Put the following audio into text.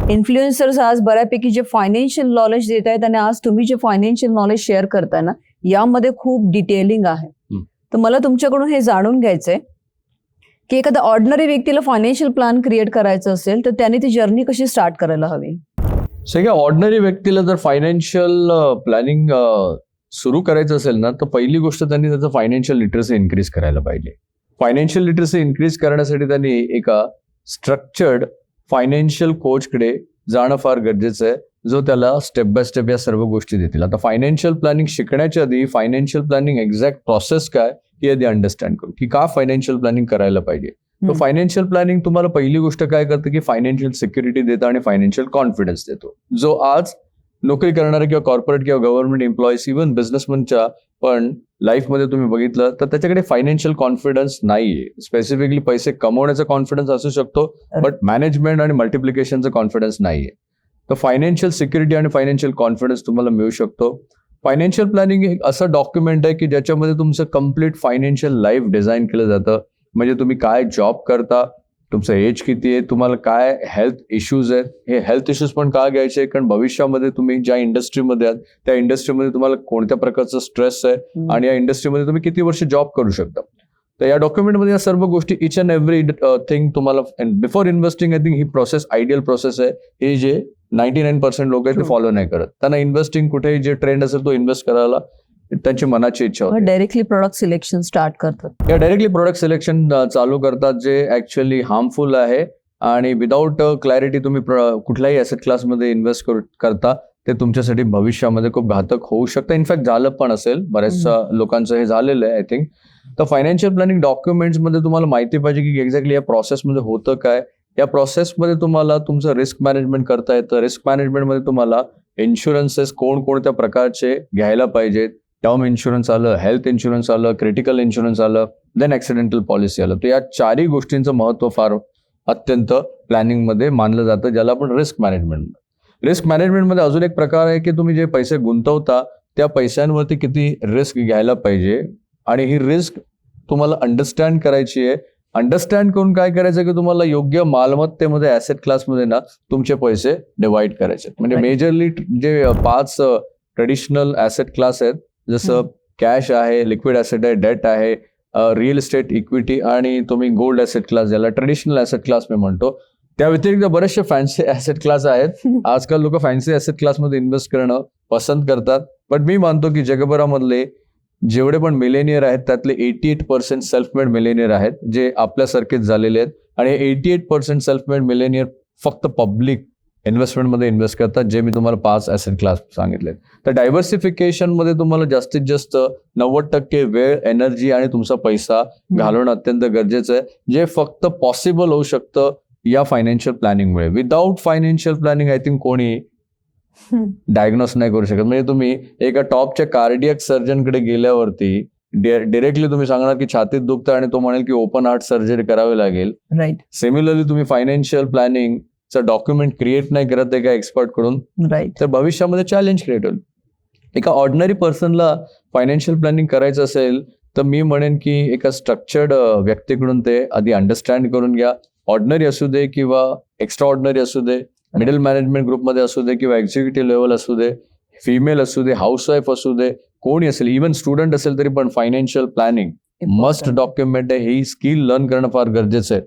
Influencers आज बऱ्यापैकी जे फायनान्शियल नॉलेज देत आहेत आणि आज तुम्ही जे फायनान्शियल नॉलेज शेअर करताय ना, यामध्ये खूप डिटेलिंग आहे. तर मला तुमच्याकडून हे जाणून घ्यायचंय की एखाद्या ऑर्डिनरी व्यक्तीला फायनान्शियल प्लॅन क्रिएट करायचं असेल तर त्याने ती जर्नी कशी स्टार्ट करायला हवी? सगळ्या ऑर्डिनरी व्यक्तीला जर फायनान्शियल प्लॅनिंग सुरू करायचं असेल ना, तर पहिली गोष्ट त्यांनी त्याचं फायनान्शियल लिटरसी इन्क्रीज करायला पाहिजे. फायनान्शियल लिटरसी इन्क्रीज करण्यासाठी त्यांनी एका स्ट्रक्चर्ड फायनान्शियल कोचकडे जाणं फार गरजेचं आहे, जो त्याला स्टेप बाय स्टेप या सर्व गोष्टी देतील. आता फायनान्शियल प्लॅनिंग शिकण्याच्या आधी फायनान्शियल प्लॅनिंग एक्झॅक्ट प्रोसेस काय ही आधी अंडरस्टँड करू, की का फायनान्शियल प्लॅनिंग करायला पाहिजे. तर फायनान्शियल प्लॅनिंग तुम्हाला पहिली गोष्ट काय करतं, की फायनान्शियल सिक्युरिटी देतं आणि फायनान्शियल कॉन्फिडन्स देतो. जो आज नोकरी करणारे किंवा कॉर्पोरेट किंवा गव्हर्नमेंट एम्प्लॉईज, इव्हन बिझनेसमनच्या पण लाईफमध्ये तुम्ही बघितलं तर त्याच्याकडे फायनान्शियल कॉन्फिडन्स नाहीये. स्पेसिफिकली पैसे कमवण्याचा कॉन्फिडन्स असू शकतो, बट मॅनेजमेंट आणि मल्टिप्लिकेशनचा कॉन्फिडन्स नाहीये. तर फायनान्शियल सिक्युरिटी आणि फायनान्शियल कॉन्फिडन्स तुम्हाला मिळू शकतो. फायनान्शियल प्लॅनिंग एक असं डॉक्युमेंट आहे की ज्याच्यामध्ये तुमचं कम्प्लीट फायनान्शियल लाईफ डिझाईन केलं जातं. म्हणजे तुम्ही काय जॉब करता, तुमचं एज किती आहे, तुम्हाला काय हेल्थ इश्यूज आहेत, हे हेल्थ इश्यूज पण का घ्यायचे, कारण भविष्यामध्ये तुम्ही ज्या इंडस्ट्रीमध्ये आहात त्या इंडस्ट्रीमध्ये तुम्हाला कोणत्या प्रकारचं स्ट्रेस आहे आणि या इंडस्ट्रीमध्ये तुम्ही किती वर्ष जॉब करू शकता. तर या डॉक्युमेंटमध्ये या सर्व गोष्टी इच अँड एव्हरी थिंग तुम्हाला before investing I think he process ideal process आहे. हे जे 99% लोक आहेत ते फॉलो नाही करत. त्यांना इन्व्हेस्टिंग कुठेही जे ट्रेंड असेल तो इन्व्हेस्ट करायला त्यांची मनाची इच्छा होते. डायरेक्टली प्रोडक्ट सिलेक्शन स्टार्ट करतात. या डायरेक्टली प्रोडक्ट सिलेक्शन चालू करतात, जे ऍक्च्युअली हार्मफुल आहे आणि विदाउट क्लॅरिटी तुम्ही कुठल्याही ऍसेट क्लासमध्ये इन्व्हेस्ट करता ते तुमच्यासाठी भविष्यामध्ये खूप घातक होऊ शकतं. इनफॅक्ट झालं पण असेल, बऱ्याच लोकांचं हे झालेलं आहे आय थिंक. तर फायनान्शियल प्लॅनिंग डॉक्युमेंट्समध्ये तुम्हाला माहिती पाहिजे की एक्झॅक्टली या प्रोसेसमध्ये होतं काय. या प्रोसेसमध्ये तुम्हाला तुमचं रिस्क मॅनेजमेंट करता येतं. रिस्क मॅनेजमेंटमध्ये तुम्हाला इन्शुरन्सेस कोणकोणत्या प्रकारचे घ्यायला पाहिजेत. टर्म इन्शुरन्स आलं, हेल्थ इन्शुरन्स आलं, क्रिटिकल इन्शुरन्स आलं, देन ऍक्सिडेंटल पॉलिसी आलं. तर या चारही गोष्टींचं महत्व फार अत्यंत प्लॅनिंगमध्ये मानलं जातं, ज्याला आपण रिस्क मॅनेजमेंट. रिस्क मॅनेजमेंटमध्ये अजून एक प्रकार आहे की तुम्ही जे पैसे गुंतवता त्या पैशांवरती किती रिस्क घ्यायला पाहिजे आणि ही रिस्क तुम्हाला अंडरस्टँड करायची आहे. अंडरस्टँड करून काय करायचं की तुम्हाला योग्य मालमत्तेमध्ये ऍसेट क्लासमध्ये ना तुमचे पैसे डिवाइड करायचे. म्हणजे मेजरली जे 5 ट्रेडिशनल ऍसेट क्लास आहेत, जसं कॅश आहे, लिक्विड ऍसेट आहे, डेट आहे, रिअल इस्टेट, इक्विटी आणि तुम्ही गोल्ड ऍसेट क्लास, ज्याला ट्रेडिशनल ऍसेट क्लास मी म्हणतो. त्या व्यतिरिक्त बरेचसे फॅन्सी ऍसेट क्लास आहेत. आजकाल लोक फॅन्सी ऍसेट क्लासमध्ये इन्व्हेस्ट करणं पसंत करतात, बट मी मानतो की जगभरामधले जेवढे पण मिलेनियर आहेत त्यातले 88% सेल्फ मेड मिलेनियर आहेत, जे आपल्यासारखेच झालेले आहेत. आणि 88% सेल्फ मेड मिलेनियर फक्त पब्लिक इन्व्हेस्टमेंटमध्ये इन्व्हेस्ट करतात, जे मी तुम्हाला 5 ऍसेट क्लास सांगितले. तर डायव्हर्सिफिकेशनमध्ये तुम्हाला जास्तीत जास्त 90% वेळ, एनर्जी आणि तुमचा पैसा घालवणं अत्यंत गरजेचं आहे, जे फक्त पॉसिबल होऊ शकतं या फायनान्शियल प्लॅनिंगमुळे. Without financial planning I think कोणी डायग्नोस नाही करू शकत. म्हणजे तुम्ही एका टॉपच्या कार्डियक सर्जनकडे गेल्यावरती डिरेक्टली तुम्ही सांगणार की छातीत दुखतं आणि तो म्हणेल की ओपन हार्ट सर्जरी करावी लागेल. राईट. सिमिलरली तुम्ही फायनान्शियल प्लॅनिंगचं डॉक्युमेंट क्रिएट नाही करत एका एक्सपर्ट कडून, राईट, तर भविष्यामध्ये चॅलेंज क्रिएट होईल. एका ऑर्डिनरी पर्सनला फायनान्शियल प्लॅनिंग करायचं असेल तर मी म्हणेन की एका स्ट्रक्चर्ड व्यक्तीकडून ते आधी अंडरस्टँड करून घ्या. ऑर्डिनरी असू दे किंवा एक्स्ट्रा ऑर्डिनरी असू दे, मिडल मॅनेजमेंट ग्रुपमध्ये असू दे किंवा एक्झिक्युटिव्ह लेवल असू दे, फिमेल असू दे, हाऊसवाईफ असू दे, कोणी असेल, इव्हन स्टुडंट असेल तरी पण फायनान्शियल प्लॅनिंग मस्ट डॉक्युमेंट आहे. ही स्किल लर्न करणं फार गरजेचं आहे.